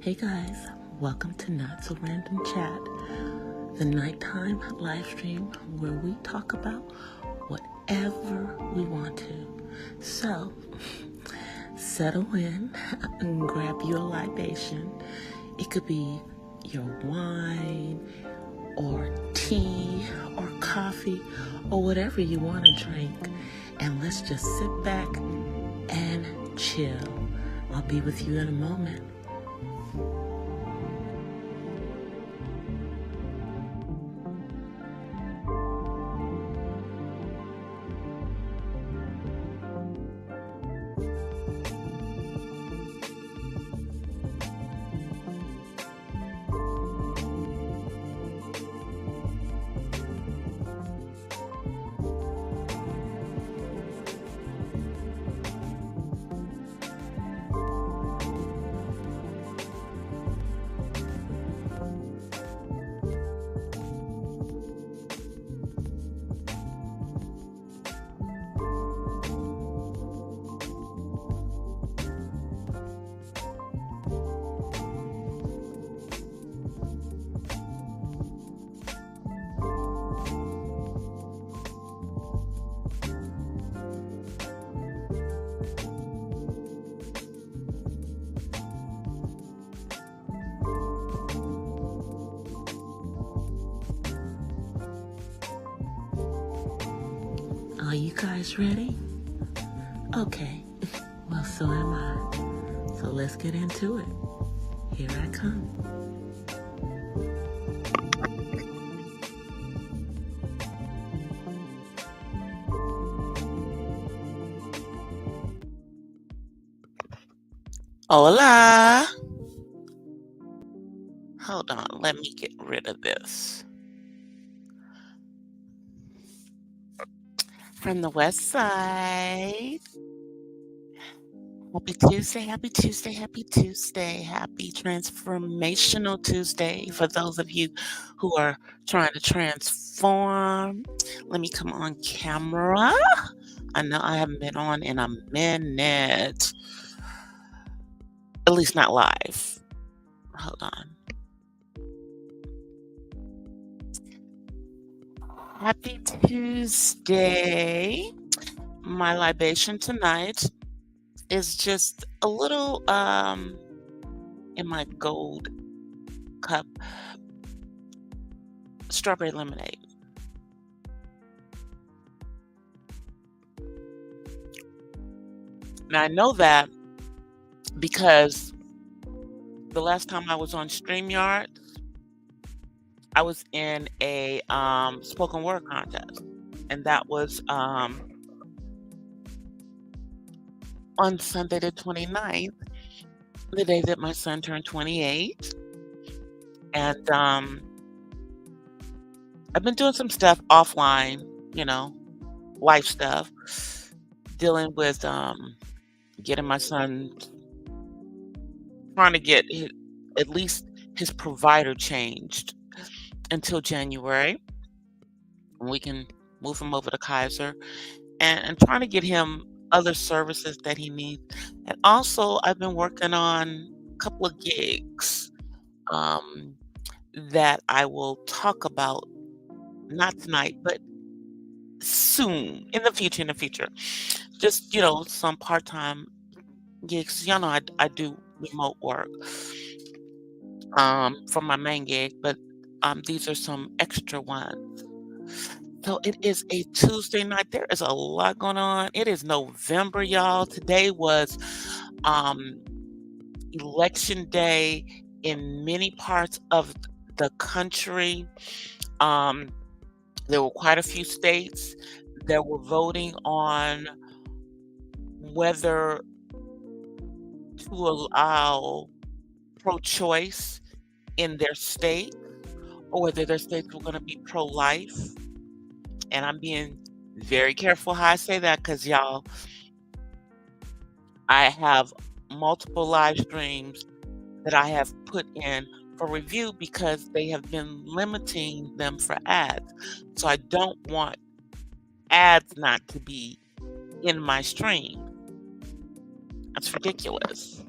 Hey guys, welcome to Not So Random Chat, the nighttime live stream where we talk about whatever we want to. So, settle in and grab your libation. It could be your wine or tea or coffee or whatever you want to drink. And let's just sit back and chill. I'll be with you in a moment. Are you guys ready? Okay, well, so am I. So let's get into it. Here I come. Hola. Hold on, let me get rid of this. From the west side. Happy Tuesday, happy Tuesday, happy Tuesday, happy transformational Tuesday for those of you who are trying to transform. Let me come on camera. I know I haven't been on in a minute, at least not live. Hold on. Happy Tuesday. My libation tonight is just a little in my gold cup strawberry lemonade. Now I know that because the last time I was on StreamYard, I was in a spoken word contest, and that was on Sunday the 29th, the day that my son turned 28. And I've been doing some stuff offline, life stuff, dealing with getting my son, trying to get at least his provider changed until January, when we can move him over to Kaiser, and trying to get him other services that he needs. And also, I've been working on a couple of gigs that I will talk about, not tonight, but soon, in the future. Just, some part-time gigs. Y'all know I do remote work from my main gig, but these are some extra ones. So it is a Tuesday night. There is a lot going on. It is November, y'all. Today was election day in many parts of the country. There were quite a few states that were voting on whether to allow pro-choice in their state or whether their states were going to be pro-life. And I'm being very careful how I say that because, y'all, I have multiple live streams that I have put in for review because they have been limiting them for ads. So I don't want ads not to be in my stream. That's ridiculous.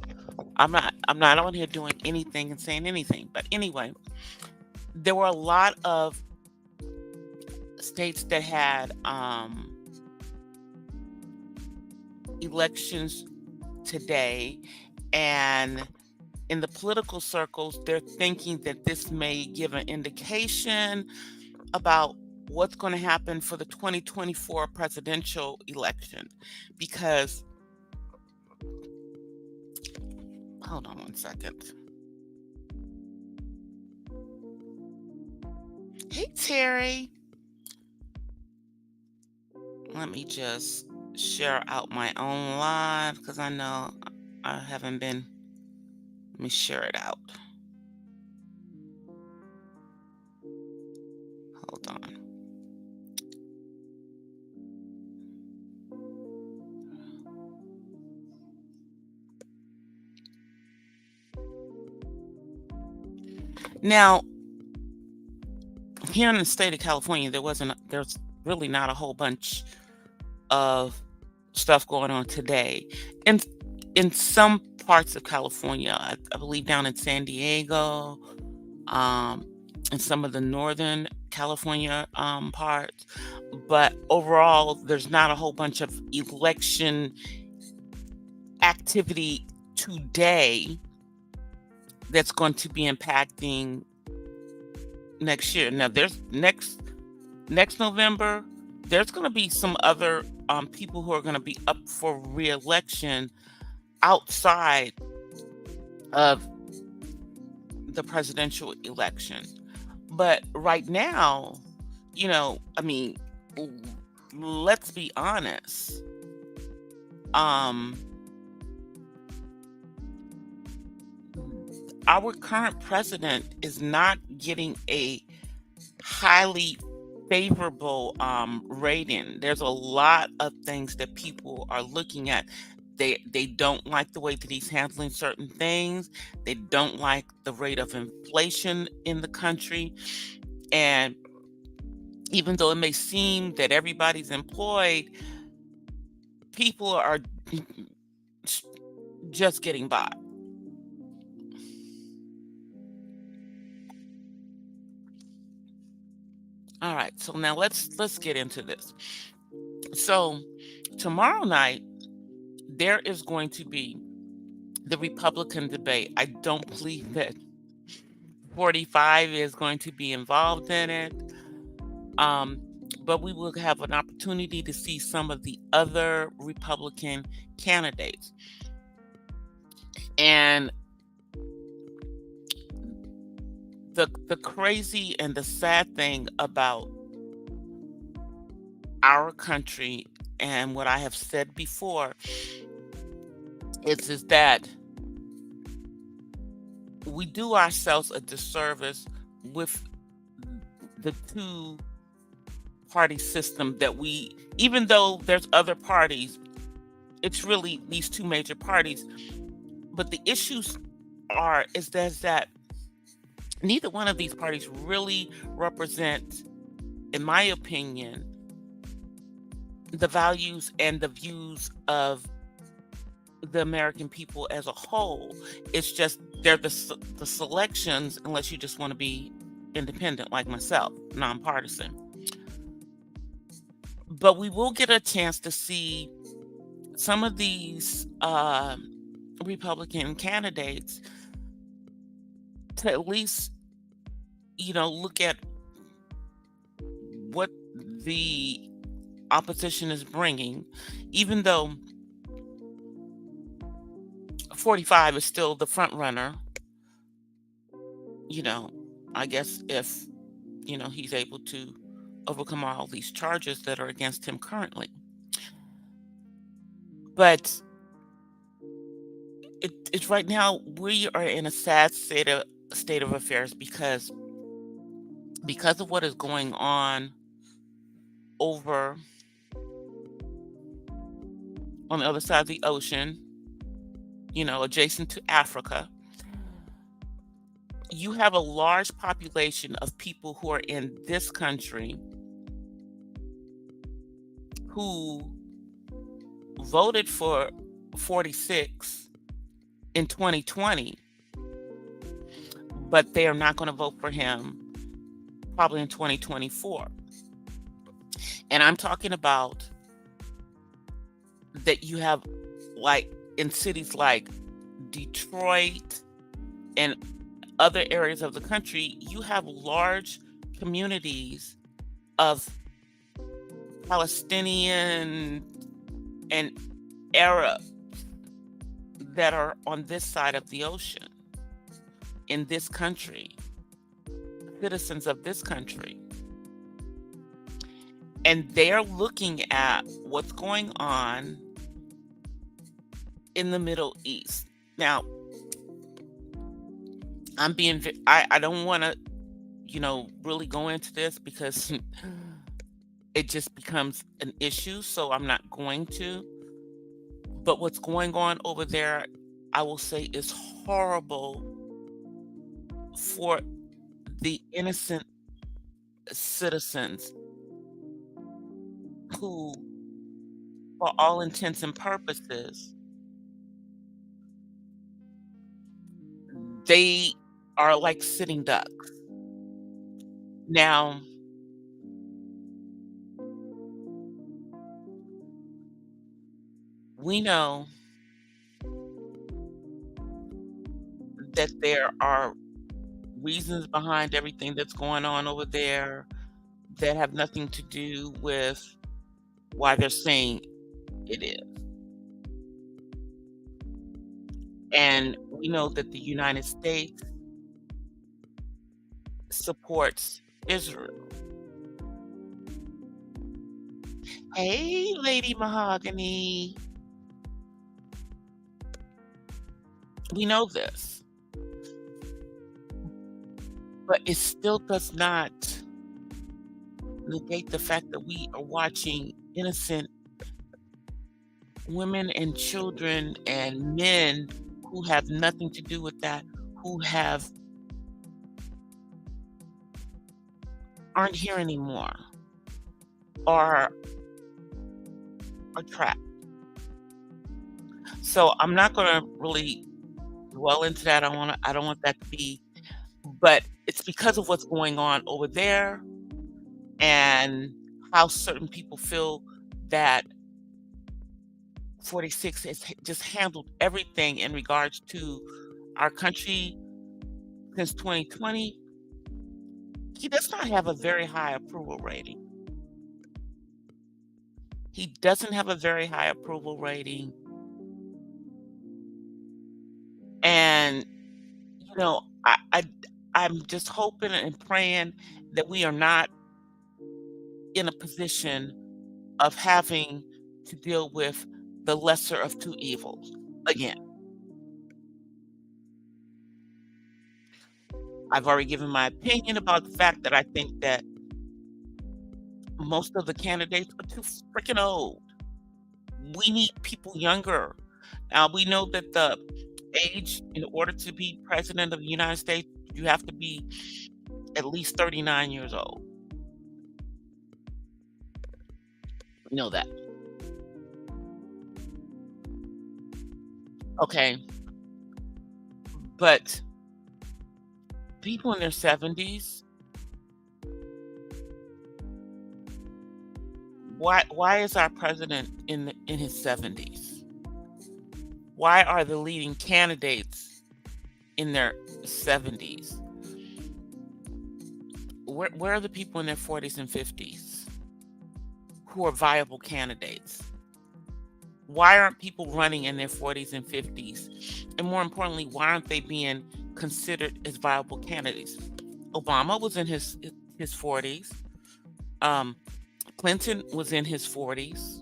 I'm not on here doing anything and saying anything. But anyway, there were a lot of states that had elections today, and in the political circles, they're thinking that this may give an indication about what's going to happen for the 2024 presidential election. Because, hold on one second. Hey, Terry. Let me just share out my own live because I know I haven't been. Let me share it out. Hold on. Now, here in the state of California, there's really not a whole bunch of stuff going on today. And in some parts of California, I believe down in San Diego, um, and some of the northern California parts. But overall, there's not a whole bunch of election activity today that's going to be impacting next year. Now, there's next November, there's going to be some other people who are going to be up for re-election outside of the presidential election. But right now, I mean, let's be honest. Our current president is not getting a highly favorable rating. There's a lot of things that people are looking at. They don't like the way that he's handling certain things. They don't like the rate of inflation in the country. And even though it may seem that everybody's employed, people are just getting by. All right, so now let's get into this. So tomorrow night there is going to be the Republican debate. I don't believe that 45 is going to be involved in it. But we will have an opportunity to see some of the other Republican candidates. And the crazy and the sad thing about our country, and what I have said before, is that we do ourselves a disservice with the two party system that even though there's other parties, it's really these two major parties. But the issues is that neither one of these parties really represent, in my opinion, the values and the views of the American people as a whole. It's just they're the selections, unless you just want to be independent like myself, nonpartisan. But we will get a chance to see some of these Republican candidates to at least, look at what the opposition is bringing, even though 45 is still the front runner. I guess if, he's able to overcome all these charges that are against him currently. But it's right now we are in a sad state of affairs because of what is going on over on the other side of the ocean, adjacent to Africa. You have a large population of people who are in this country who voted for 46 in 2020, but they are not going to vote for him probably in 2024. And I'm talking about that you have, like, in cities like Detroit and other areas of the country, you have large communities of Palestinian and Arab that are on this side of the ocean in this country, citizens of this country. And they're looking at what's going on in the Middle East. Now, I don't want to, really go into this because it just becomes an issue. So I'm not going to. But what's going on over there, I will say, is horrible for the innocent citizens who, for all intents and purposes, they are like sitting ducks. Now, we know that there are reasons behind everything that's going on over there that have nothing to do with why they're saying it is. And we know that the United States supports Israel. Hey, Lady Mahogany. We know this, but it still does not negate the fact that we are watching innocent women and children and men who have nothing to do with that, who aren't here anymore, are trapped. So I'm not going to really dwell into that. I don't want that to be, but it's because of what's going on over there and how certain people feel that 46 has just handled everything in regards to our country since 2020. He does not have a very high approval rating. He doesn't have a very high approval rating. And, you know, I'm just hoping and praying that we are not in a position of having to deal with the lesser of two evils again. I've already given my opinion about the fact that I think that most of the candidates are too freaking old. We need people younger. Now, we know that the age in order to be president of the United States, you have to be at least 39 years old. We know that. Okay. But people in their 70s, why is our president in his 70s? Why are the leading candidates in their 70s? Where are the people in their 40s and 50s who are viable candidates? Why aren't people running in their 40s and 50s? And more importantly, why aren't they being considered as viable candidates? Obama was in his 40s. Clinton was in his 40s.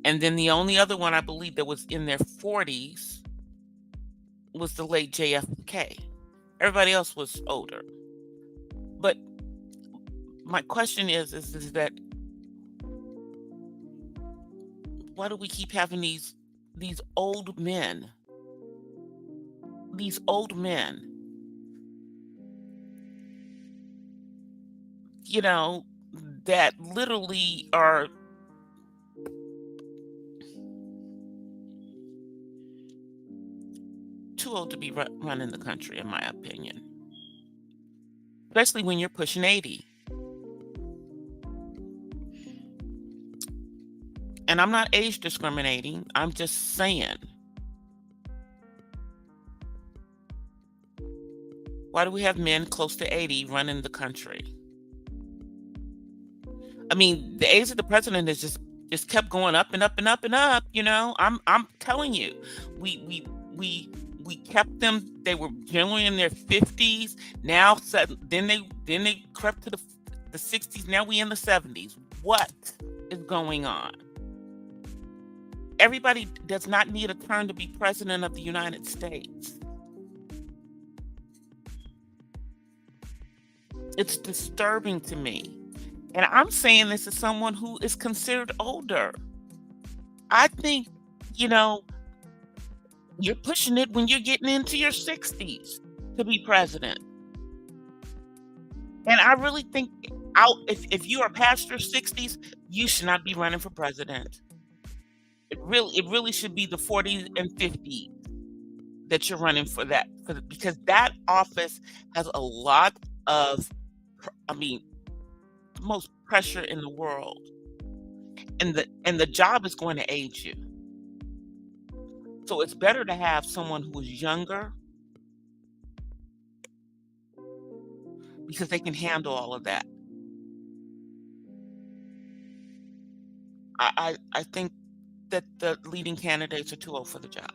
And then the only other one I believe that was in their 40s was the late JFK. Everybody else was older. But my question is that why do we keep having these old men? These old men, that literally are too old to be running the country, in my opinion, especially when you're pushing 80. And I'm not age discriminating. I'm just saying, why do we have men close to 80 running the country? I mean, the age of the president has just kept going up and up and up and up. I'm telling you, we we we we kept them. They were generally in their 50s. Now, then they crept to the 60s. Now we in the 70s. What is going on? Everybody does not need a turn to be president of the United States. It's disturbing to me. And I'm saying this as someone who is considered older. I think, you know, you're pushing it when you're getting into your 60s to be president. And I really think if you are past your 60s, you should not be running for president. It really should be the 40s and 50s that you're running for that, because that office has a lot of, I mean, the most pressure in the world, and the job is going to age you. So it's better to have someone who is younger because they can handle all of that. I think that the leading candidates are too old for the job.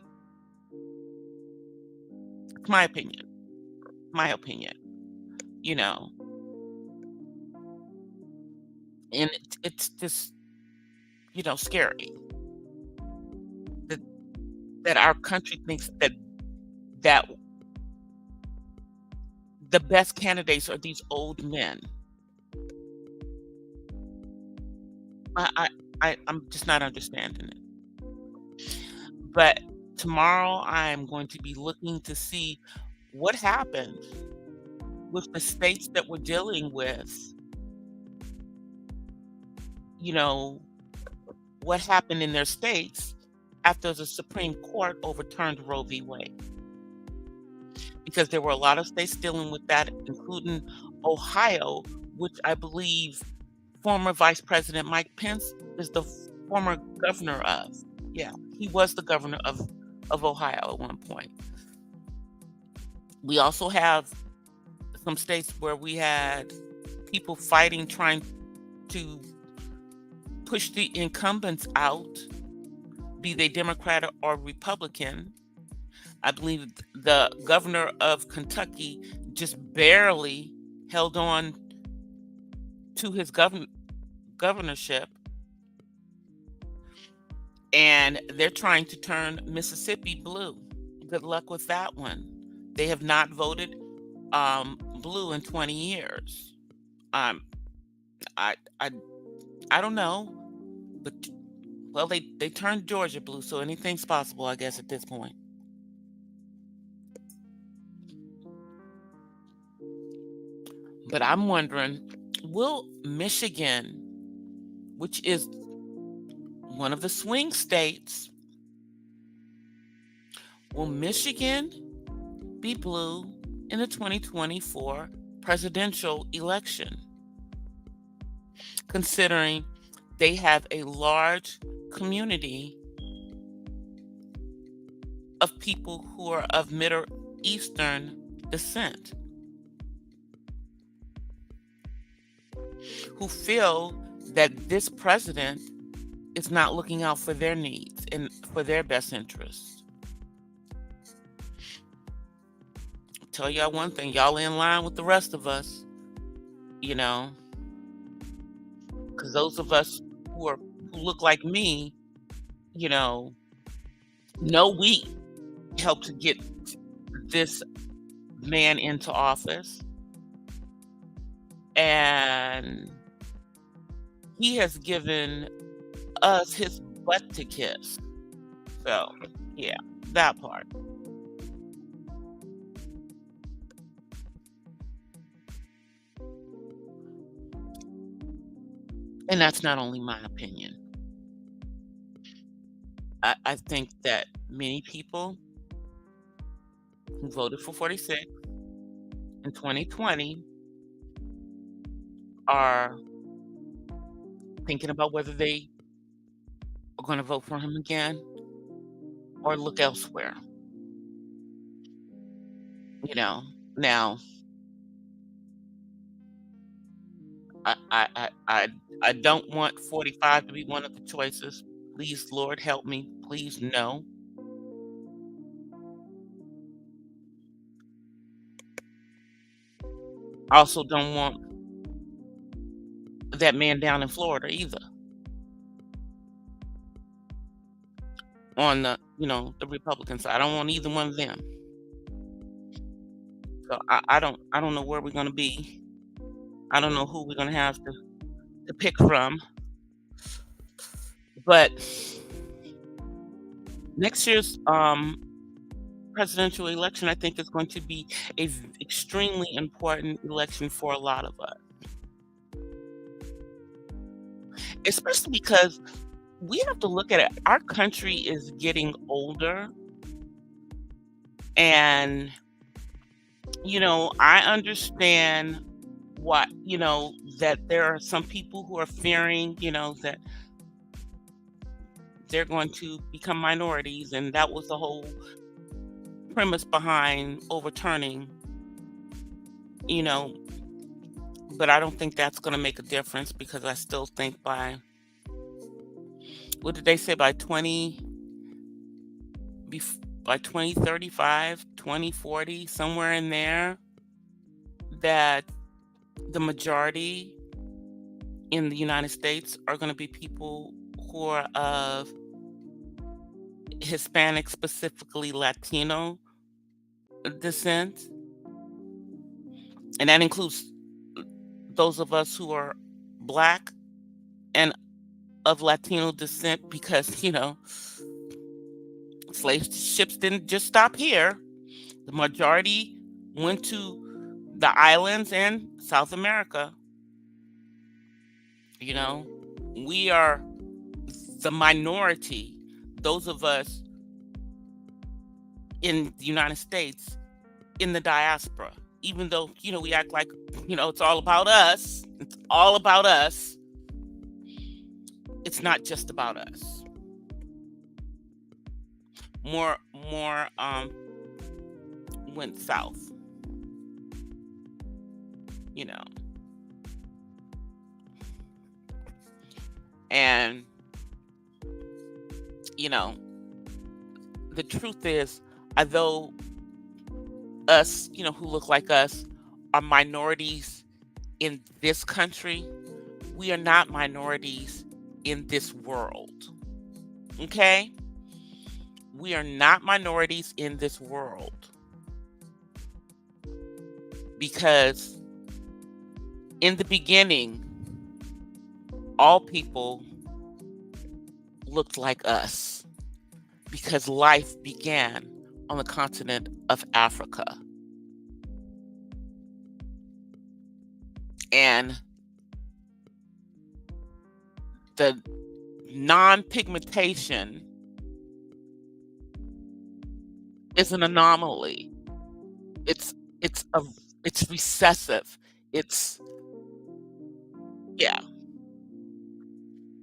It's my opinion. My opinion. You know, and it's just scary that our country thinks that the best candidates are these old men. I I'm just not understanding it. But tomorrow I'm going to be looking to see what happened with the states that we're dealing with, you know, what happened in their states after the Supreme Court overturned Roe v. Wade. Because there were a lot of states dealing with that, including Ohio, which I believe former Vice President Mike Pence is the former governor of. Yeah, he was the governor of Ohio at one point. We also have some states where we had people fighting, trying to push the incumbents out, be they Democrat or Republican. I believe the governor of Kentucky just barely held on to his governorship, and they're trying to turn Mississippi blue. Good luck with that one. They have not voted blue in 20 years. Um, I I I don't know, but well, they turned Georgia blue, so anything's possible, I guess, at this point. But I'm wondering, will Michigan, which is one of the swing states, will Michigan be blue in the 2024 presidential election, considering they have a large community of people who are of Middle Eastern descent, who feel that this president is not looking out for their needs and for their best interests. Tell y'all one thing, y'all in line with the rest of us, you know, because those of us who look like me, you know we helped to get this man into office, and he has given us his butt to kiss. So, yeah, that part. And that's not only my opinion. I think that many people who voted for 46 in 2020 are thinking about whether they are going to vote for him again or look elsewhere. You know, now I I I I, I don't want 45 to be one of the choices. Please, Lord, help me. Please, no. I also don't want that man down in Florida either on the Republican side. I don't want either one of them. So I don't know where we're gonna be. I don't know who we're gonna have to pick from. But next year's presidential election, I think, is going to be extremely important election for a lot of us, especially because we have to look at it. Our country is getting older, and I understand what that there are some people who are fearing, that they're going to become minorities, and that was the whole premise behind overturning, you know, but I don't think that's going to make a difference because I still think what did they say, by 2035, 2040, somewhere in there, that the majority in the United States are going to be people who are of Hispanic, specifically Latino descent. And that includes those of us who are Black and of Latino descent because, slave ships didn't just stop here. The majority went to the islands and South America. We are the minority, those of us in the United States, in the diaspora, even though, we act like, it's all about us. It's all about us. It's not just about us. More went south, and the truth is, although us, who look like us, are minorities in this country, we are not minorities in this world. Okay? We are not minorities in this world. Because in the beginning, all people looked like us. Because life began on the continent of Africa. And the non-pigmentation is an anomaly. It's recessive. Yeah.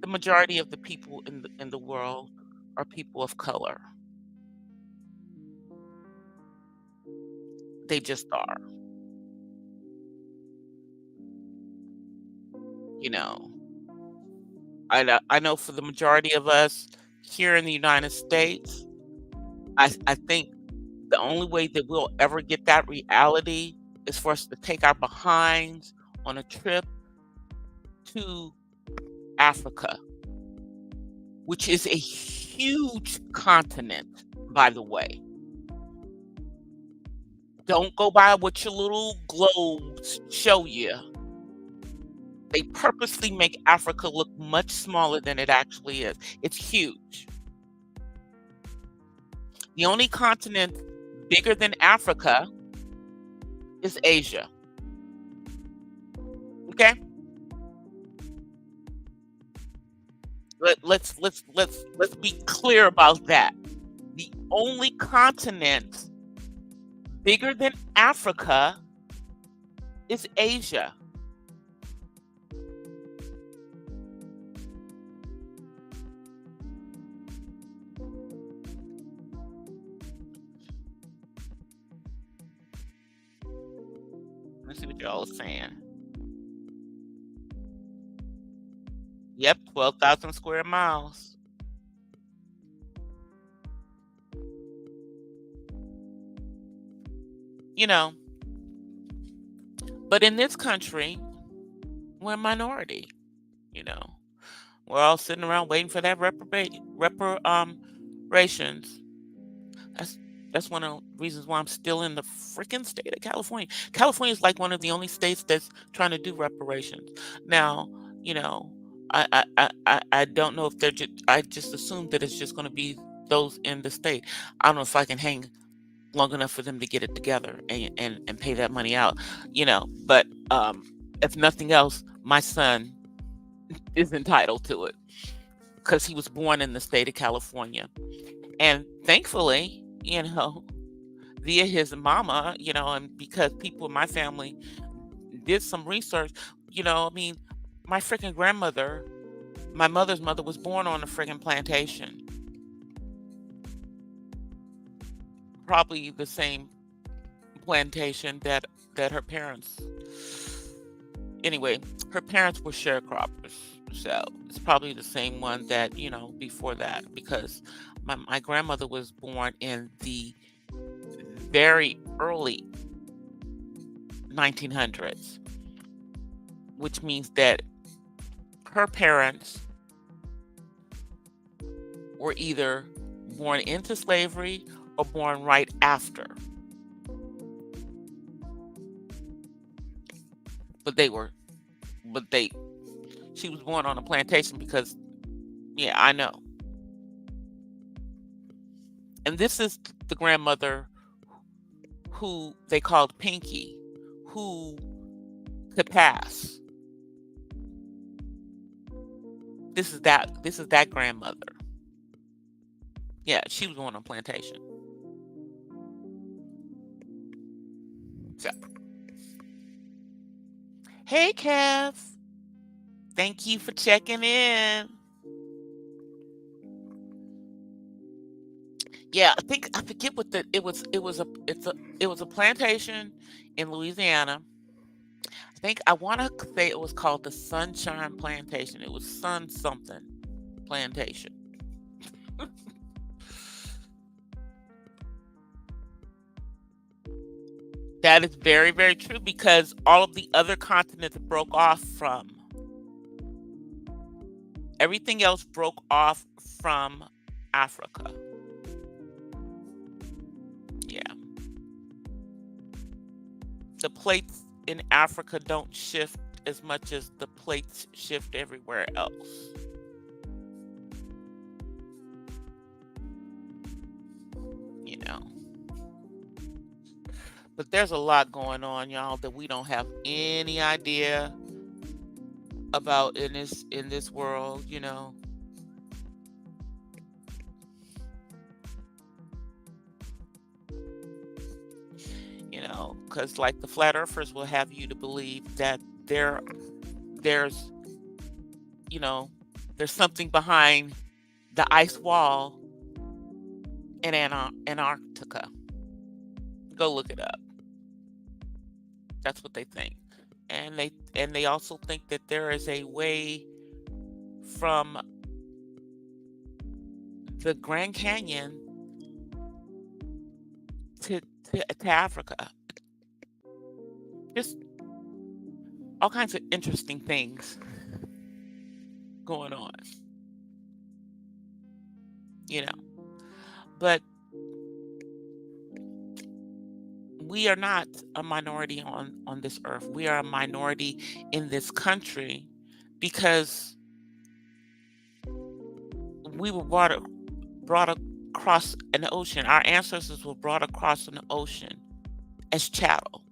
The majority of the people in the world are people of color. They just are. I know for the majority of us here in the United States, I think the only way that we'll ever get that reality is for us to take our behinds on a trip to Africa, which is a huge continent, by the way. Don't go by what your little globes show you. They purposely make Africa look much smaller than it actually is. It's huge. The only continent bigger than Africa is Asia. Okay? Let's be clear about that. The only continent Bigger than Africa is Asia. Let's see what y'all are saying. Yep, 12,000 square miles. You know, but in this country, we're a minority, you know. We're all sitting around waiting for that reparations. That's that's one of the reasons why I'm still in the freaking state of California. California is like one of the only states that's trying to do reparations. Now, you know, I don't know if they're just, I just assume that it's just going to be those in the state. I don't know if I can hang long enough for them to get it together and pay that money out, but if nothing else, my son is entitled to it because he was born in the state of California. And thankfully, via his mama, and because people in my family did some research, I mean, my freaking grandmother, my mother's mother, was born on a freaking plantation. Probably the same plantation that her parents. Anyway, her parents were sharecroppers, so it's probably the same one that before that, because my grandmother was born in the very early 1900s, which means that her parents were either born into slavery or born right after. But she was born on a plantation because, yeah, I know. And this is the grandmother who they called Pinky, who could pass. This is that grandmother. Yeah, she was born on a plantation. So, hey, Kev. Thank you for checking in. Yeah, I forget what it was. It was a plantation in Louisiana. I think I want to say it was called the Sunshine Plantation. It was Sun something Plantation. That is very, very true, because all of the other continents broke off from. Everything else broke off from Africa. Yeah. The plates in Africa don't shift as much as the plates shift everywhere else. But there's a lot going on, y'all, that we don't have any idea about in this world, because like the flat earthers will have you to believe that there's something behind the ice wall in Antarctica. Go look it up. That's what they think. And they also think that there is a way from the Grand Canyon to Africa. Just all kinds of interesting things going on. But we are not a minority on this earth. We are a minority in this country because we were brought across an ocean. Our ancestors were brought across an ocean as chattel.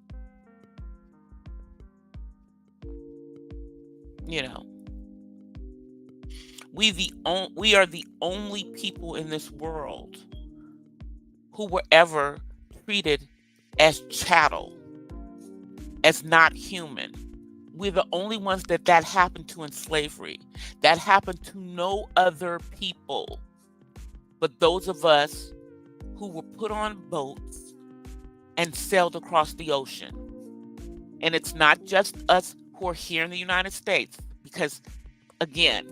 We are the only people in this world who were ever treated as chattel, as not human. We're the only ones that happened to in slavery. That happened to no other people but those of us who were put on boats and sailed across the ocean. And it's not just us who are here in the United States, because, again,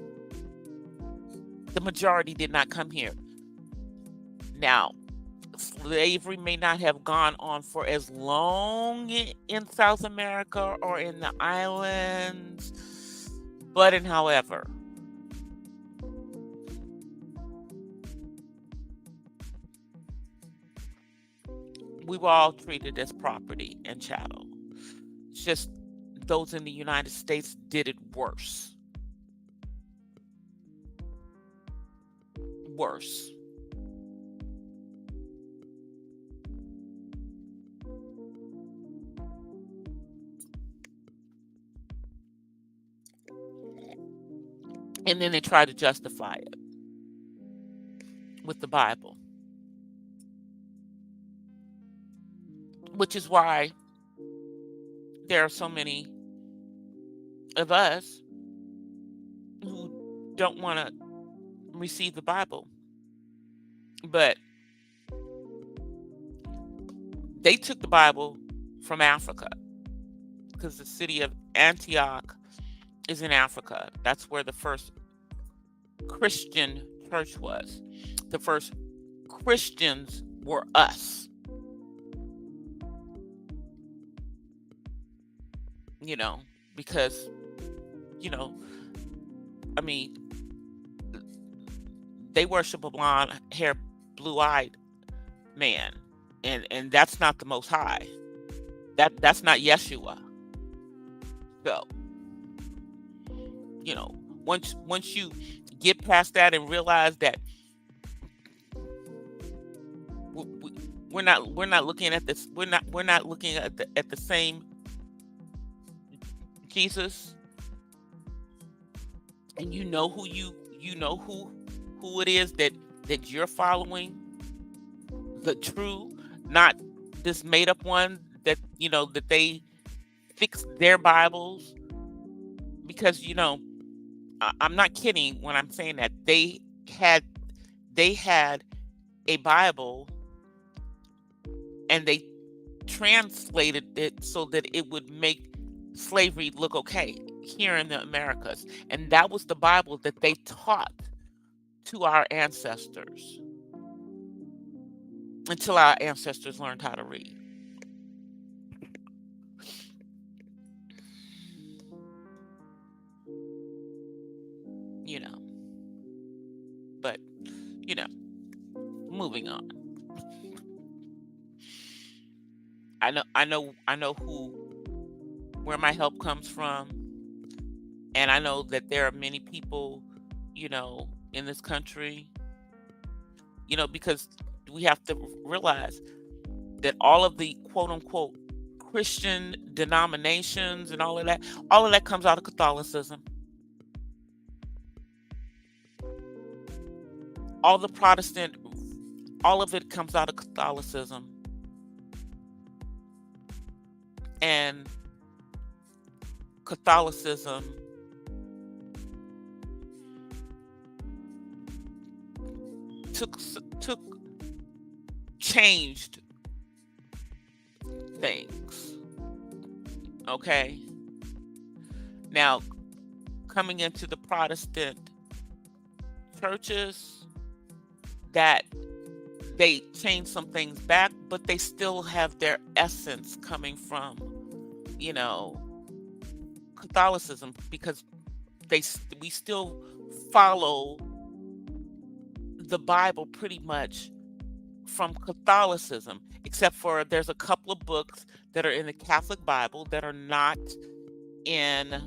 the majority did not come here. Now, slavery may not have gone on for as long in South America or in the islands, but however, we were all treated as property and chattel. It's just those in the United States did it worse. Worse. And then they try to justify it with the Bible, which is why there are so many of us who don't want to receive the Bible. But they took the Bible from Africa, because the city of Antioch is in Africa. That's where the first Christian church was. The first Christians were us. Because, I mean, they worship a blonde hair, blue-eyed man. And that's not the Most High. That's not Yeshua. So, once you get past that and realize that we're not looking at this, we're not looking at the same Jesus, and you know who who it is that you're following, the true, not this made up one that that they fix their Bibles, because I'm not kidding when I'm saying that they had a Bible and they translated it so that it would make slavery look okay here in the Americas. And that was the Bible that they taught to our ancestors until our ancestors learned how to read. But, moving on. I know where my help comes from. And I know that there are many people, in this country, because we have to realize that all of the quote unquote Christian denominations and all of that comes out of Catholicism. All the Protestant, all of it comes out of Catholicism. And Catholicism changed things. Okay. Now, coming into the Protestant churches, that they changed some things back, but they still have their essence coming from, Catholicism, because we still follow the Bible pretty much from Catholicism, except for there's a couple of books that are in the Catholic Bible that are not in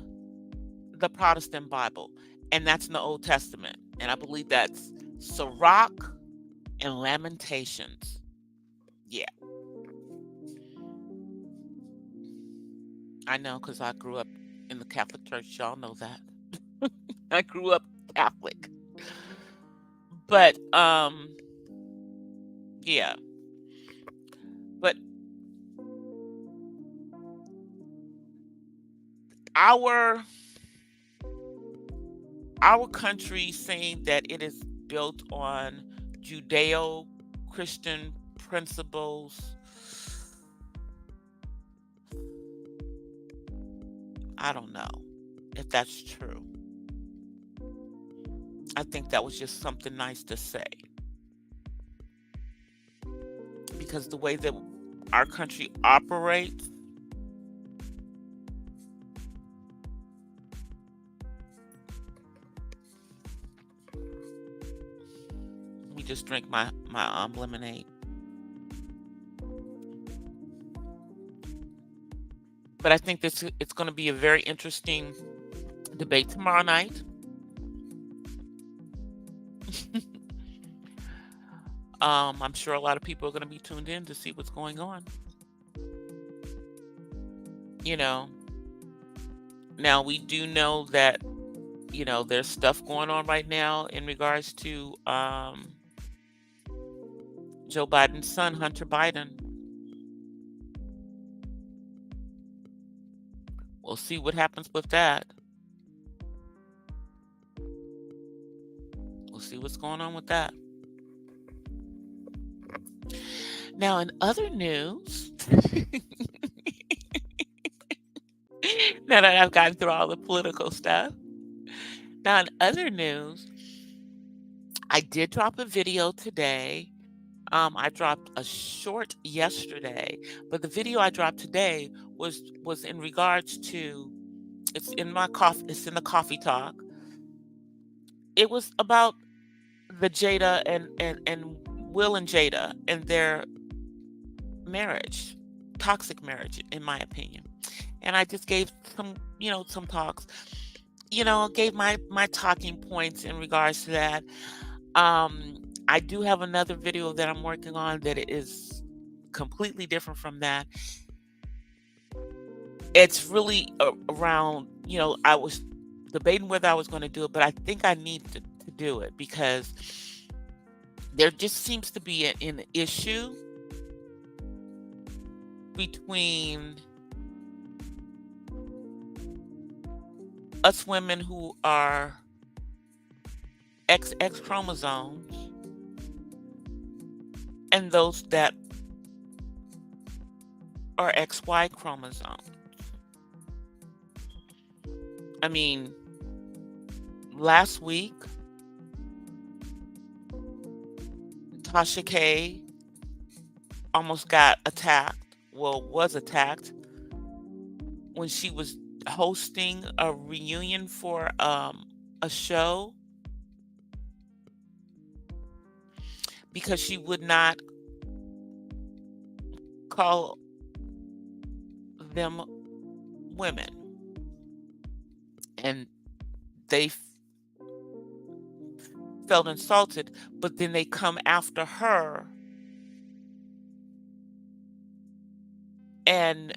the Protestant Bible, and that's in the Old Testament. And I believe that's Sirach and Lamentations. Yeah. I know, because I grew up in the Catholic Church. Y'all know that. I grew up Catholic. But, yeah. But our our country saying that it is built on Judeo-Christian principles, I don't know if that's true. I think that was just something nice to say, because the way that our country operates, let me just drink my lemonade. But I think it's going to be a very interesting debate tomorrow night. I'm sure a lot of people are going to be tuned in to see what's going on. You know, now we do know that, there's stuff going on right now in regards to Joe Biden's son, Hunter Biden. We'll see what happens with that. We'll see what's going on with that. Now, in other news, now that I've gotten through all the political stuff, now in other news, I did drop a video today. I dropped a short yesterday, but the video I dropped today was in regards to, it's in the coffee talk. It was about the Jada and Will and Jada and their marriage, toxic marriage, in my opinion. And I just gave some talks, gave my talking points in regards to that. I do have another video that I'm working on that is completely different from that. It's really around, I was debating whether I was going to do it, but I think I need to do it because there just seems to be an issue between us women who are XX chromosomes and those that are XY chromosomes. I mean, last week, Tasha K almost got attacked, was attacked when she was hosting a reunion for a show because she would not call them women. And they felt insulted, but then they come after her, and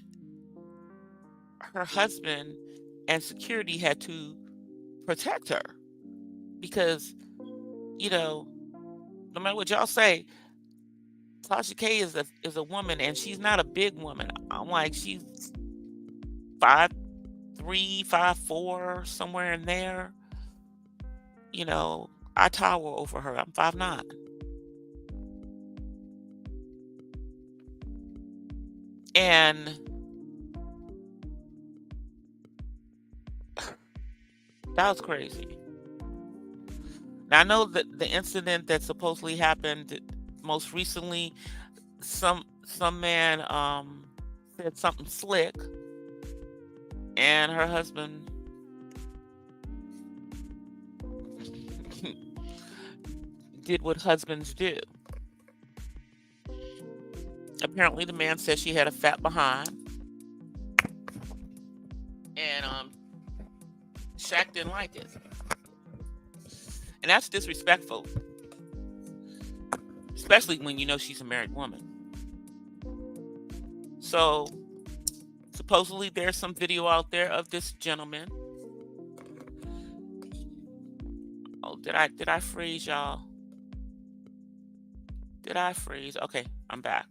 her husband and security had to protect her because, no matter what y'all say, Tasha K is a woman, and she's not a big woman. I'm like, she's 5'3", 5'4", somewhere in there. I tower over her. I'm 5'9". And that was crazy. Now, I know that the incident that supposedly happened most recently, some man said something slick, and her husband did what husbands do. Apparently, the man said she had a fat behind, and Shaq didn't like it, and that's disrespectful, especially when she's a married woman. So supposedly there's some video out there of this gentleman. Oh, did I freeze, y'all? Did I freeze? Okay, I'm back.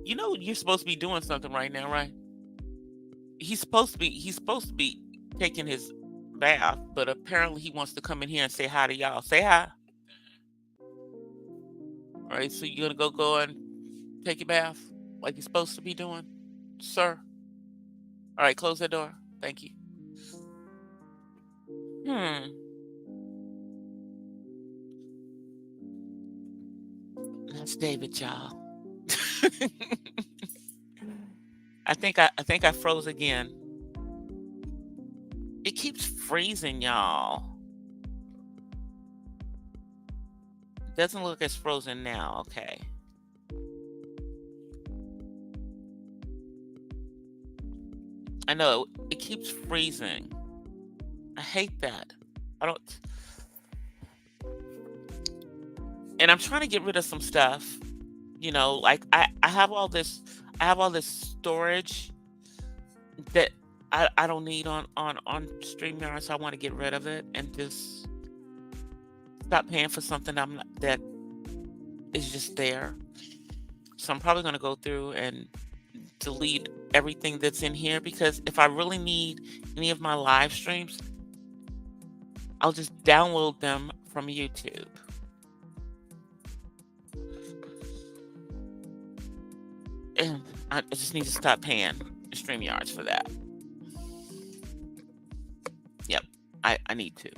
You're supposed to be doing something right now, right? he's supposed to be taking his bath, but apparently he wants to come in here and say hi to y'all. Say hi. All right, so you gonna go and take your bath like you're supposed to be doing, sir? All right, close that door. Thank you. Hmm. That's David, y'all. I think I froze again. It keeps freezing, y'all. Doesn't look as frozen now. Okay. I know it keeps freezing. I hate that. I don't, and I'm trying to get rid of some stuff. Like I have all this storage that I don't need on StreamYard, so I want to get rid of it and just stop paying for something that is just there. So I'm probably gonna go through and delete everything that's in here, because if I really need any of my live streams, I'll just download them from YouTube. And I just need to stop paying StreamYards for that. Yep, I need to.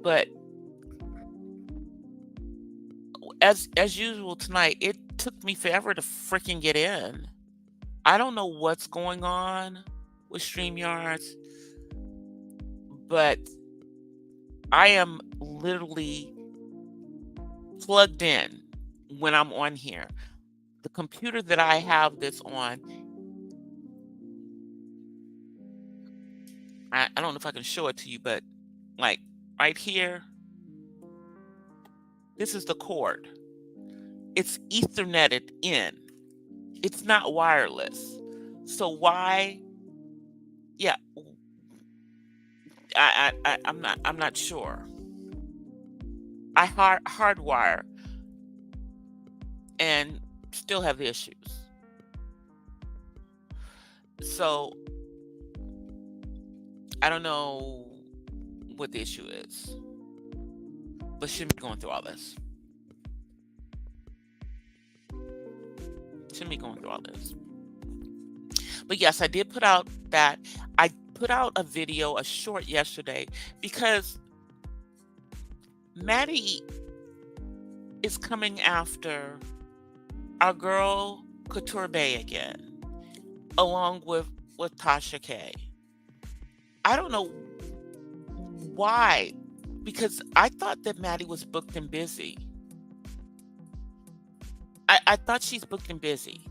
But as usual tonight, it took me forever to freaking get in. I don't know what's going on with StreamYards, but I am literally plugged in when I'm on here. The computer that I have that's on, I don't know if I can show it to you, but like right here, this is the cord. It's Etherneted in. It's not wireless. So why? Yeah, I'm not sure. I hardwire and still have issues. So I don't know what the issue is, but shouldn't be going through all this. Shouldn't be going through all this. But yes, I did put out that. I put out a video, a short yesterday, because Maddie is coming after our girl Couture Bay again, along with Tasha K. I don't know why, because I thought that Maddie was booked and busy. I thought she's booked and busy.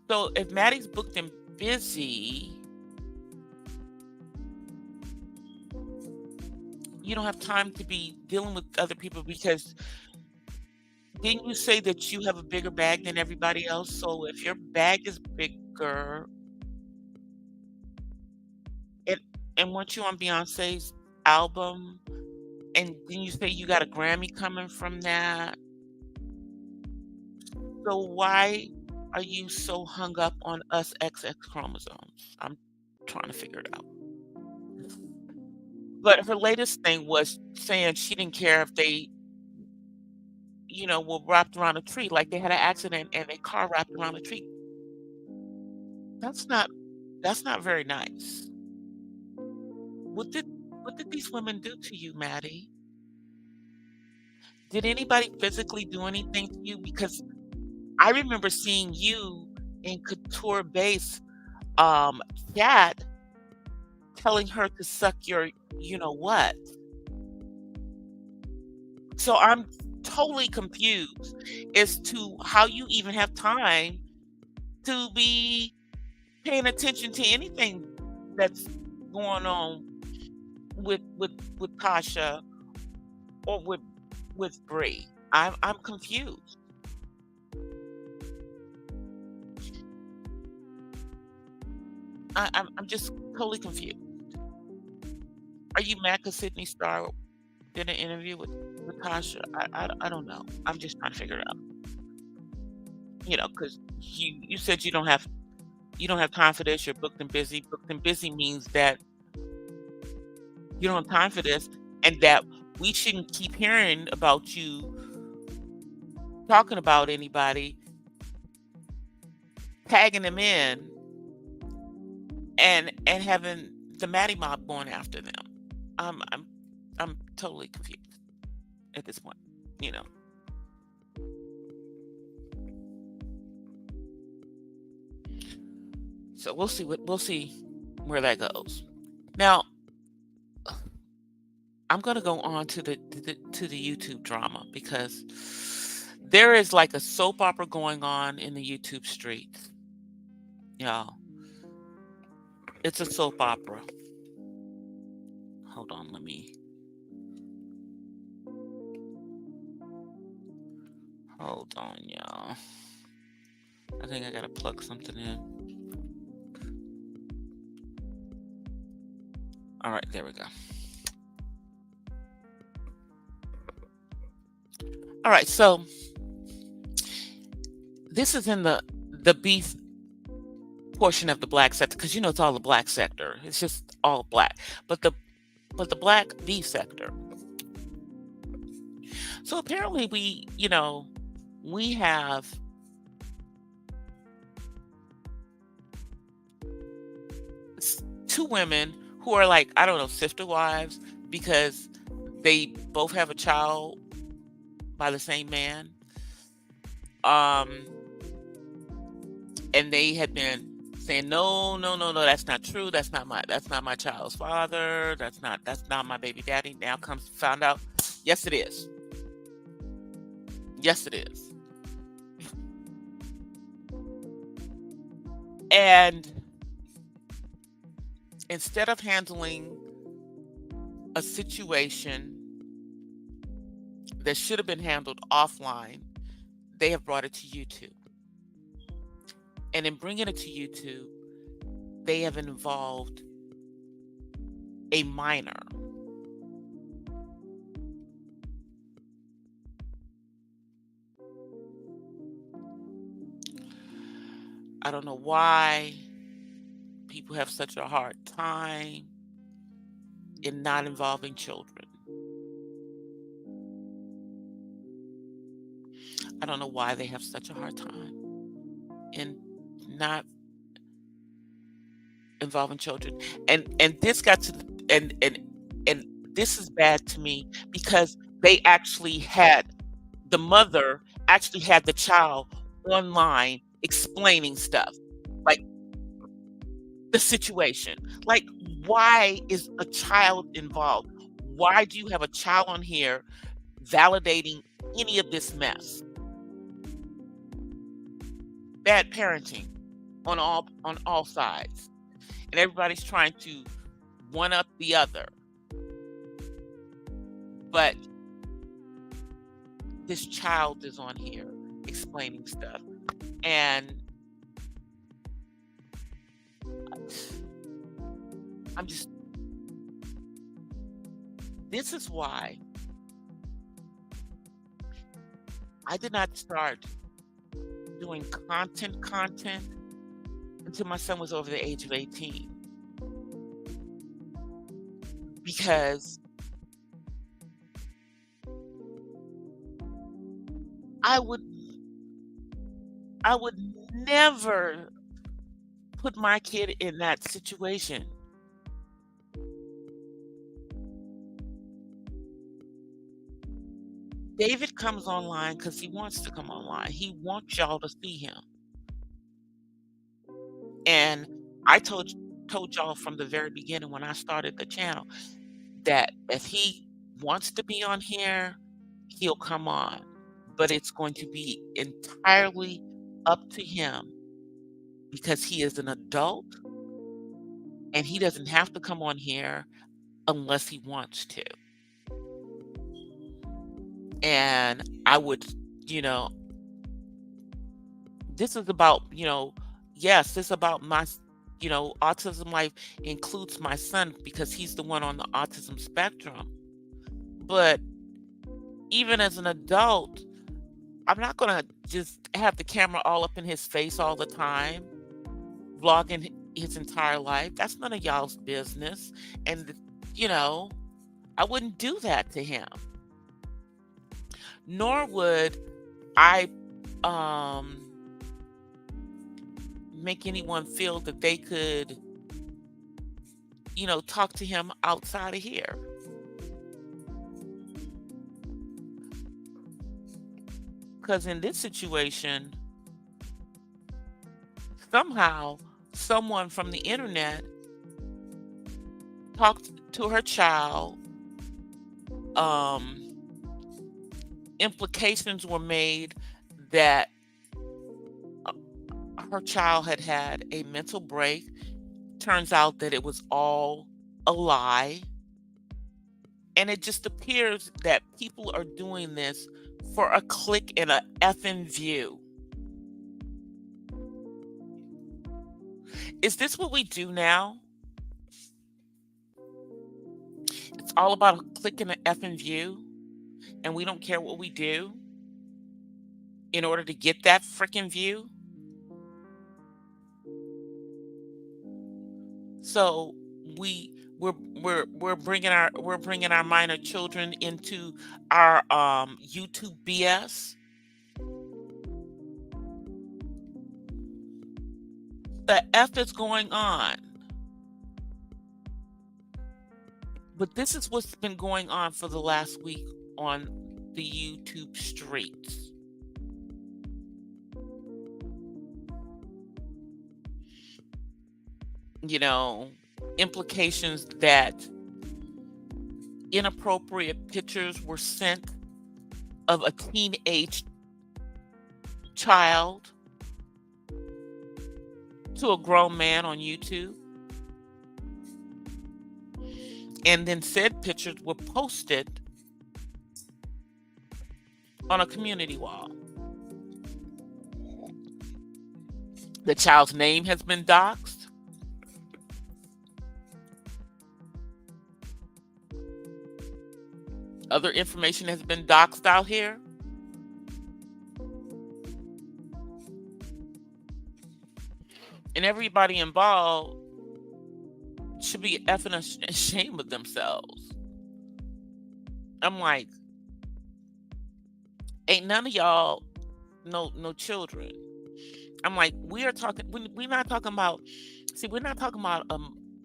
So if Maddie's booked and busy, you don't have time to be dealing with other people, because didn't you say that you have a bigger bag than everybody else? So if your bag is bigger, and weren't you on Beyonce's album? And then you say you got a Grammy coming from that. So why are you so hung up on us XX chromosomes? I'm trying to figure it out. But her latest thing was saying she didn't care if they, were wrapped around a tree, like they had an accident and a car wrapped around a tree. That's not that's not very nice. What did what did these women do to you, Maddie? Did anybody physically do anything to you? Because I remember seeing you in Couture Base um chat telling her to suck your what. So I'm totally confused as to how you even have time to be paying attention to anything that's going on with Tasha or with Bree. I'm confused. I'm just totally confused. Are you mad because Sydney Star did an interview with Tasha? I don't know. I'm just trying to figure it out. Because you said you don't have You don't have time for this, you're booked and busy. Booked and busy means that you don't have time for this, and that we shouldn't keep hearing about you talking about anybody, tagging them in, and having the Matty Mob going after them. I'm I'm I'm totally confused at this point, you know. So we'll see where that goes. Now, I'm gonna go on to the YouTube drama because there is like a soap opera going on in the YouTube streets. Y'all, it's a soap opera. Hold on, hold on, y'all. I think I gotta plug something in. All right, there we go. All right, so this is in the beef portion of the black sector because you know it's all the black sector. It's just all black, but the black beef sector. So apparently we have two women who are like, I don't know, sister wives because they both have a child by the same man. And they had been saying, no, no, no, no, that's not true. That's not my child's father. That's not my baby daddy. Now found out, yes, it is. Yes, it is. And instead of handling a situation that should have been handled offline, they have brought it to YouTube. And in bringing it to YouTube, they have involved a minor. I don't know why people have such a hard time in not involving children. I don't know why they have such a hard time in not involving children. And this got to and this is bad to me because the mother actually had the child online explaining stuff. Like the situation. Like, why is a child involved? Why do you have a child on here validating any of this mess? Bad parenting on all sides. And everybody's trying to one up the other. But this child is on here explaining stuff. And this is why I did not start doing content until my son was over the age of 18. Because I would never put my kid in that situation. David comes online because he wants to come online. He wants y'all to see him. And I told y'all from the very beginning when I started the channel that if he wants to be on here, he'll come on. But it's going to be entirely up to him because he is an adult and he doesn't have to come on here unless he wants to. And I would, this is about, yes, this is about my, Autism Life includes my son because he's the one on the autism spectrum. But even as an adult, I'm not going to just have the camera all up in his face all the time. vlogging his entire life. That's none of y'all's business. And, you know, I wouldn't do that to him. Nor would I um, make anyone feel that they could, talk to him outside of here. Because in this situation, somehow someone from the internet talked to her child. Um, Implications were made that uh, her child had had a mental break. Turns out that it was all a lie. And it just appears that people are doing this for a click and a effing view. Is this what we do now? It's all about a click and an effing view, and we don't care what we do in order to get that freaking view. So we're bringing our minor children into our YouTube BS. The F is going on. But this is what's been going on for the last week on the YouTube streets. You know, implications that inappropriate pictures were sent of a teenage child to a grown man on YouTube. And then said pictures were posted on a community wall. The child's name has been doxed. Other information has been doxed out here. And everybody involved should be effing ashamed of themselves. I'm like, ain't none of y'all no children. I'm like, we're not talking about. See, we're not talking about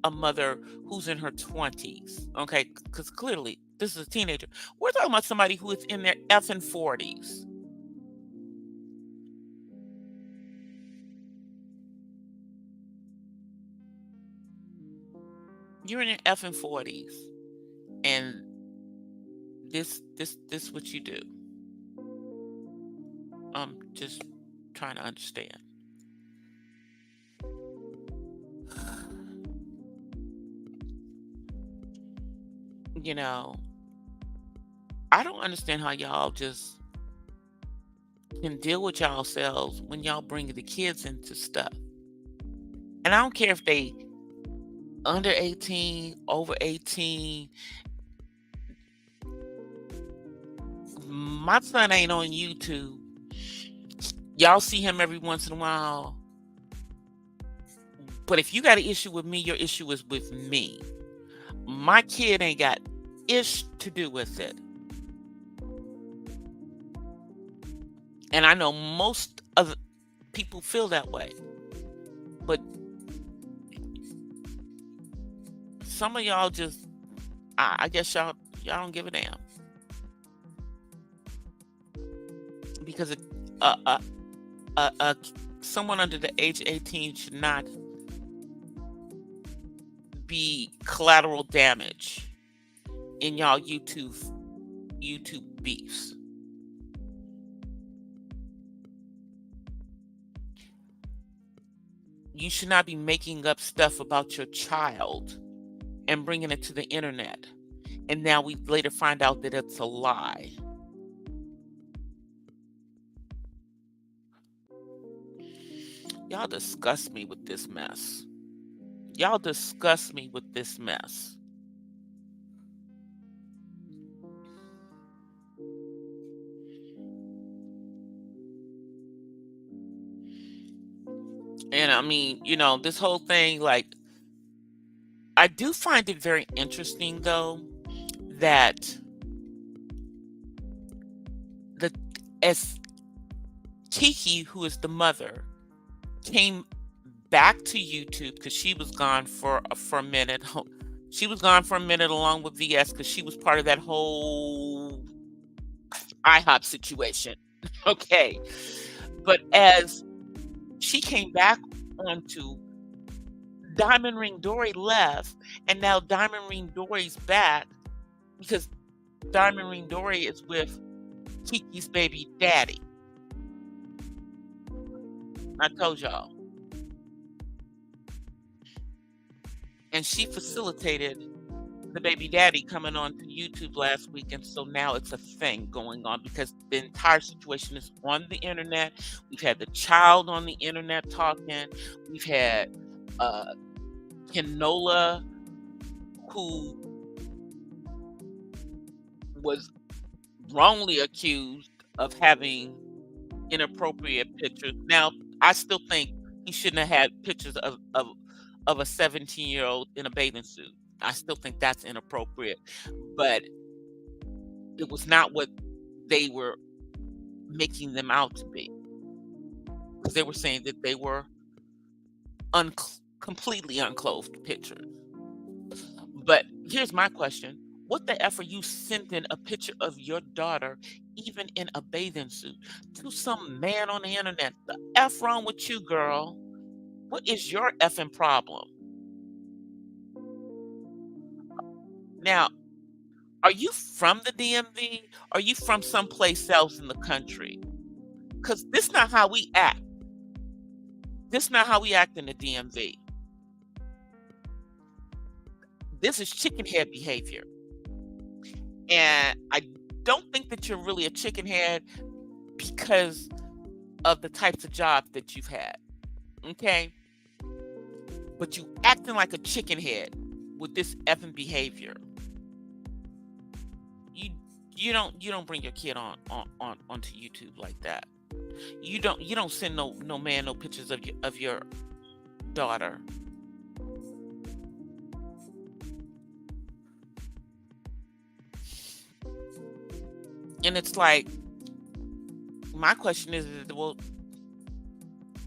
a mother who's in her 20s, okay? Because clearly this is a teenager. We're talking about somebody who is in their effing 40s. You're in your effing 40s, and this what you do. I'm just trying to understand. You know, I don't understand how y'all just can deal with y'all selves when y'all bring the kids into stuff. And I don't care if they under 18, over 18. My son ain't on YouTube. Y'all see him every once in a while. But if you got an issue with me, your issue is with me. My kid ain't got ish to do with it. And I know most of the people feel that way. But some of y'all just, I guess y'all don't give a damn. Because someone under the age of 18 should not be collateral damage in y'all YouTube beefs. You should not be making up stuff about your child and bringing it to the internet. And now we later find out that it's a lie. Y'all disgust me with this mess. Y'all disgust me with this mess. And I mean, this whole thing, like, I do find it very interesting though that the as Kiki, who is the mother, came back to YouTube because she was gone for a minute. She was gone for a minute along with VS because she was part of that whole IHOP situation. Okay. But as she came back onto Diamond Ring Dory left, and now Diamond Ring Dory's back because Diamond Ring Dory is with Kiki's baby daddy. I told y'all. And she facilitated the baby daddy coming on to YouTube last week, and so now it's a thing going on because the entire situation is on the internet. We've had the child on the internet talking. We've had uh Kenola, who was wrongly accused of having inappropriate pictures. Now, I still think he shouldn't have had pictures of a 17-year-old in a bathing suit. I still think that's inappropriate, but it was not what they were making them out to be. Because they were saying that they were completely unclothed pictures. But here's my question. What the F are you sending a picture of your daughter, even in a bathing suit, to some man on the internet? The F wrong with you, girl? What is your effing problem? Now, are you from the DMV? Are you from someplace else in the country? Because this not how we act. This not how we act in the DMV. This is chicken head behavior. And I don't think that you're really a chicken head because of the types of jobs that you've had. Okay? But you acting like a chicken head with this effing behavior. You don't bring your kid onto YouTube like that. You don't send no man no pictures of your daughter. And it's like, my question is, well,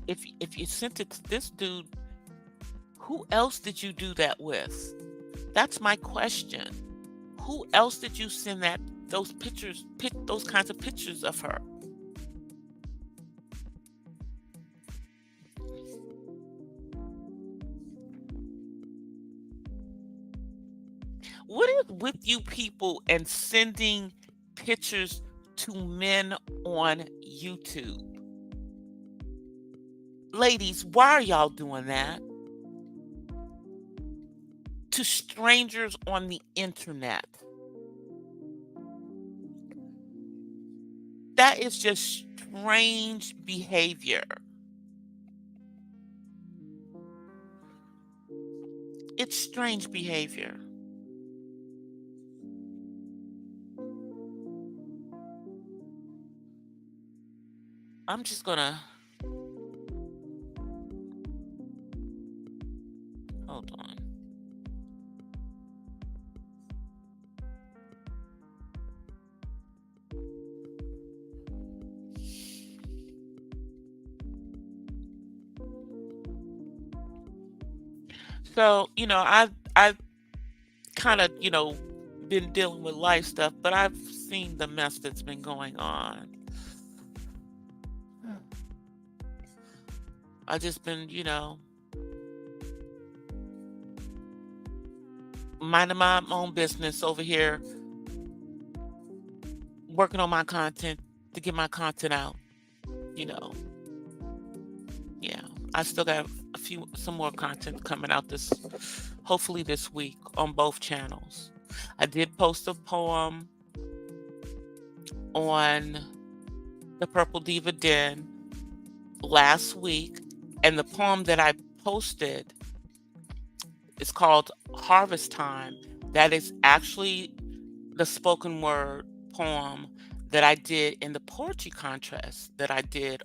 if you sent it to this dude, who else did you do that with? That's my question. Who else did you send those pictures, those kinds of pictures of her? What is with you people and sending pictures to men on YouTube? Ladies, why are y'all doing that? To strangers on the internet. That is just strange behavior. It's strange behavior. I'm just gonna hold on. So, I've kind of, been dealing with life stuff, but I've seen the mess that's been going on. I just been, minding my own business over here, working on my content to get my content out, you know. Yeah. I still got some more content coming out hopefully this week on both channels. I did post a poem on the Purple Diva Den last week, and the poem that I posted is called Harvest Time. That is actually the spoken word poem that I did in the poetry contest that I did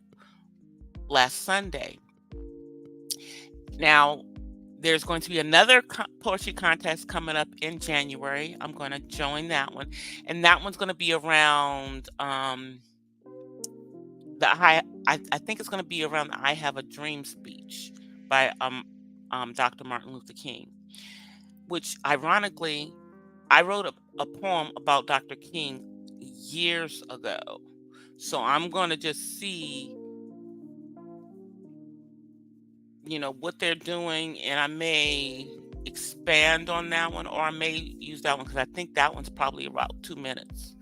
last Sunday. Now, there's going to be another poetry contest coming up in January. I'm going to join that one, and that one's going to be around the I think it's going to be around the "I Have a Dream" speech by Dr. Martin Luther King, which ironically I wrote a poem about Dr. King years ago. So I'm going to just see, what they're doing, and I may expand on that one, or I may use that one because I think that one's probably about 2 minutes.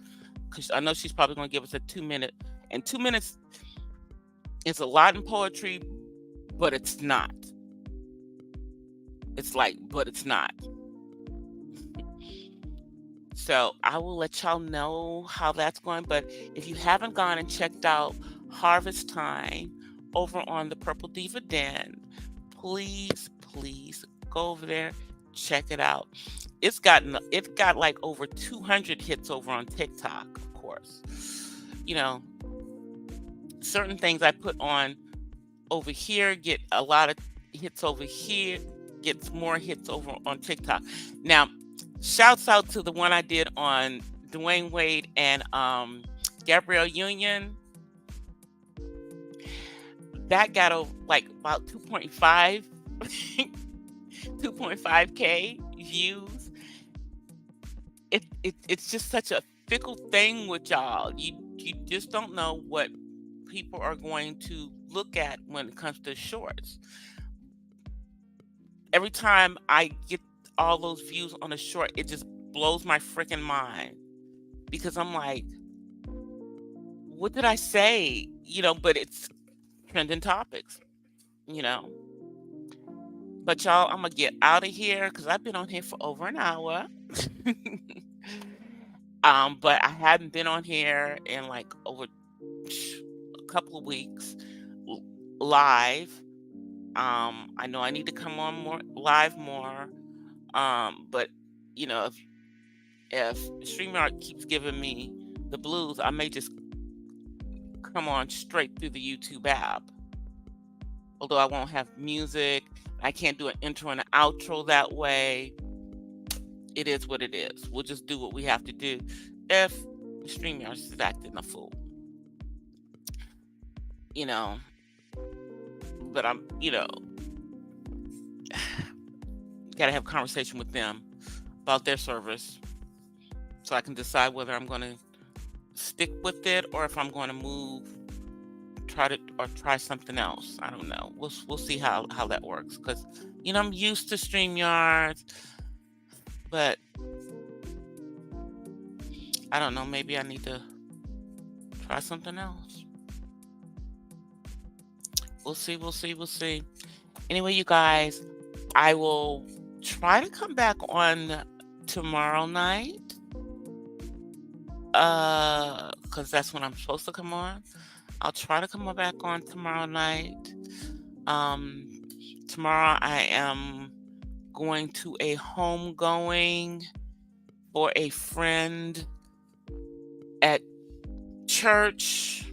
Because I know she's probably going to give us a 2 minute, and 2 minutes is a lot in poetry, but it's not. It's like, but it's not. So I will let y'all know how that's going. But if you haven't gone and checked out Harvest Time over on the Purple Diva Den, please go over there, check it out. It's got like over 200 hits over on TikTok, of course. Certain things I put on over here get a lot of hits over here, gets more hits over on TikTok. Now, shouts out to the one I did on Dwayne Wade and Gabrielle Union. That got like about 2.5k views. It's just such a fickle thing with y'all. You just don't know what people are going to look at when it comes to shorts. Every time I get all those views on a short, it just blows my freaking mind, because I'm like, what did I say? But it's trending topics, you know. But y'all, I'm gonna get out of here because I've been on here for over an hour. But I haven't been on here in like over a couple of weeks live. I know I need to come on more live more. But if StreamYard keeps giving me the blues, I may just come on straight through the YouTube app. Although I won't have music, I can't do an intro and an outro that way. It is what it is. We'll just do what we have to do if StreamYard is acting a fool. But I'm, gotta have a conversation with them about their service so I can decide whether I'm going to stick with it or if I'm going to try something else. I don't know. We'll see how that works, because I'm used to StreamYard, but I don't know. Maybe I need to try something else. We'll see. Anyway, you guys, I will try to come back on tomorrow night, because that's when I'm supposed to come on. I'll try to come back on tomorrow night. Tomorrow I am going to a homegoing for a friend at church,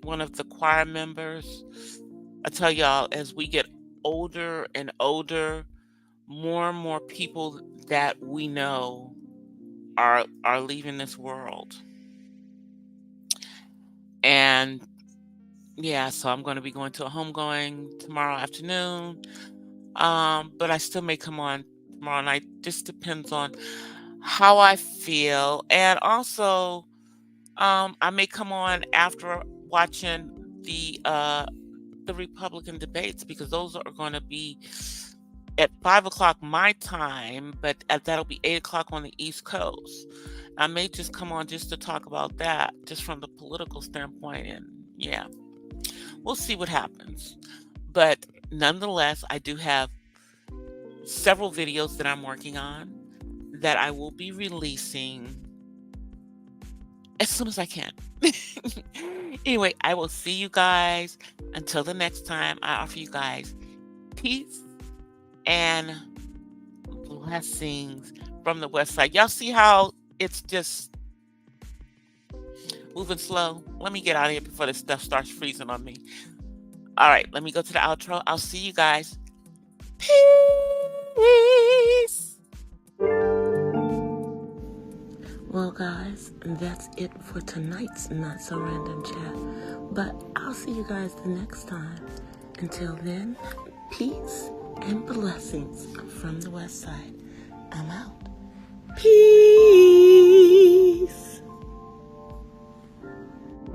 one of the choir members. I tell y'all, as we get older and older, more and more people that we know are leaving this world. And yeah, so I'm going to be going to a homegoing tomorrow afternoon. But I still may come on tomorrow night. Just depends on how I feel. And also, I may come on after watching the Republican debates, because those are going to be at 5 o'clock my time, but that'll be 8 o'clock on the East Coast. I may just come on just to talk about that, just from the political standpoint, and yeah, we'll see what happens. But nonetheless, I do have several videos that I'm working on that I will be releasing as soon as I can. Anyway, I will see you guys. Until the next time, I offer you guys peace and blessings from the West Side. Y'all see how it's just moving slow? Let me get out of here before this stuff starts freezing on me. All right, let me go to the outro. I'll see you guys. Peace. Well, guys, that's it for tonight's Not So Random Chat. But I'll see you guys the next time. Until then, peace and blessings from the West Side. I'm out. Peace.